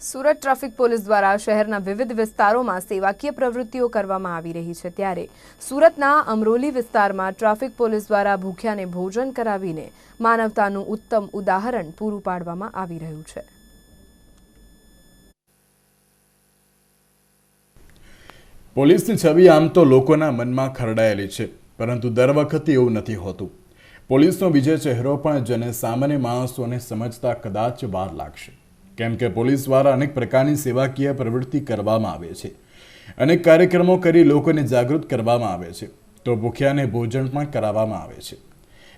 Surat traffic police દ્વારા શહેરના વિવિધ વિસ્તારોમાં સેવાકીય પ્રવૃત્તિઓ કરવામાં આવી રહી છે ત્યારે સુરતના અમરોલી વિસ્તારમાં ટ્રાફિક પોલીસ દ્વારા ભૂખ્યાને ભોજન કરાવીને માનવતાનું ઉત્તમ ઉદાહરણ પૂરું પાડવામાં આવી રહ્યું છે। પોલીસની છબી આમ તો લોકોના મનમાં ખરડાયેલી છે, પરંતુ દર વખતે એવું નથી હોતું। પોલીસનો બીજો ચહેરો પણ જેને સામાન્ય માણસોને સમજતા કદાચ વાર લાગશે, કેમ કે પોલીસ દ્વારા અનેક પ્રકારની સેવાકીય પ્રવૃત્તિ કરવામાં આવે છે, અનેક કાર્યક્રમો કરી લોકોને જાગૃત કરવામાં આવે છે, તો ભૂખ્યાને ભોજન પણ કરાવવામાં આવે છે।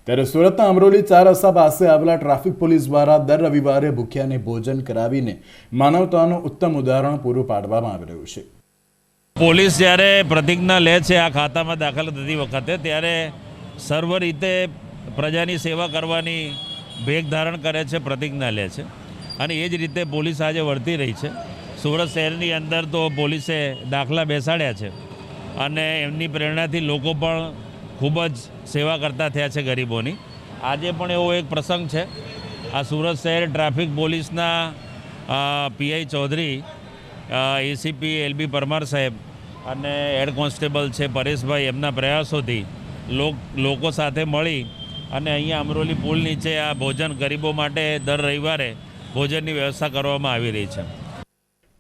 ત્યારે સુરતના અમરોલી 4 રસ્તા પાસે આવેલા ટ્રાફિક પોલીસ દ્વારા દર રવિવારે ભૂખ્યાને ભોજન કરાવીને માનવતાનું ઉત્તમ ઉદાહરણ પૂરું પાડવામાં આવી રહ્યું છે। પોલીસ જ્યારે પ્રતિજ્ઞા લે છે આ ખાતામાં દાખલ થતી વખતે, ત્યારે સર્વ રીતે પ્રજાની સેવા કરવાની ભેગ ધારણ કરે છે, પ્રતિજ્ઞા લે છે, અને એ જ રીતે પોલીસ આજે વર્તી રહી છે। સુરત શહેરની અંદર તો પોલીસે દાખલા બેસાડ્યા છે અને એમની પ્રેરણાથી લોકો પણ ખૂબ જ સેવા કરતા થયા છે ગરીબોની। આજે પણ એવો એક પ્રસંગ છે, આ સુરત શહેર ટ્રાફિક પોલીસના PI Chaudhary, ACP LB Parmar સાહેબ અને હેડ કોન્સ્ટેબલ છે પરેશભાઈ, એમના પ્રયાસોથી લોકો સાથે મળી અને અહીંયા અમરોલી પુલ નીચે આ ભોજન ગરીબો માટે દર રવિવારે ભોજનની વ્યવસ્થા કરવામાં આવી રહી છે।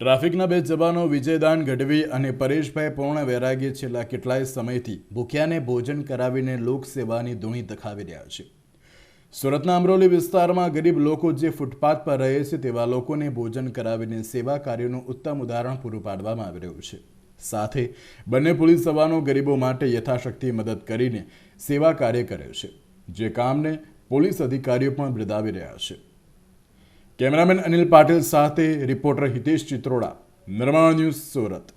ટ્રાફિકના 2 જવાનો વિજયદાન ગઢવી અને પરેશભાઈ પૂર્ણ વૈરાગ્ય છેલ્લા કેટલાય સમયથી ભૂખ્યાને ભોજન કરાવીને લોકસેવાની ધૂણી દખાવી રહ્યા છે। સુરતના અમરોલી વિસ્તારમાં ગરીબ લોકો જે ફૂટપાથ પર રહે છે તેવા લોકોને ભોજન કરાવીને સેવા કાર્યનું ઉત્તમ ઉદાહરણ પૂરું પાડવામાં આવી રહ્યું છે। સાથે બંને પોલીસ જવાનો ગરીબો માટે યથાશક્તિ મદદ કરીને સેવા કાર્ય કરે છે, જે કામને પોલીસ અધિકારીઓ પણ બિરદાવી રહ્યા છે। કેમેરામેન અનિલ પાટીલ સાથે રિપોર્ટર હિતેશ ચિત્રોડા, નિર્માણ ન્યૂઝ, સુરત।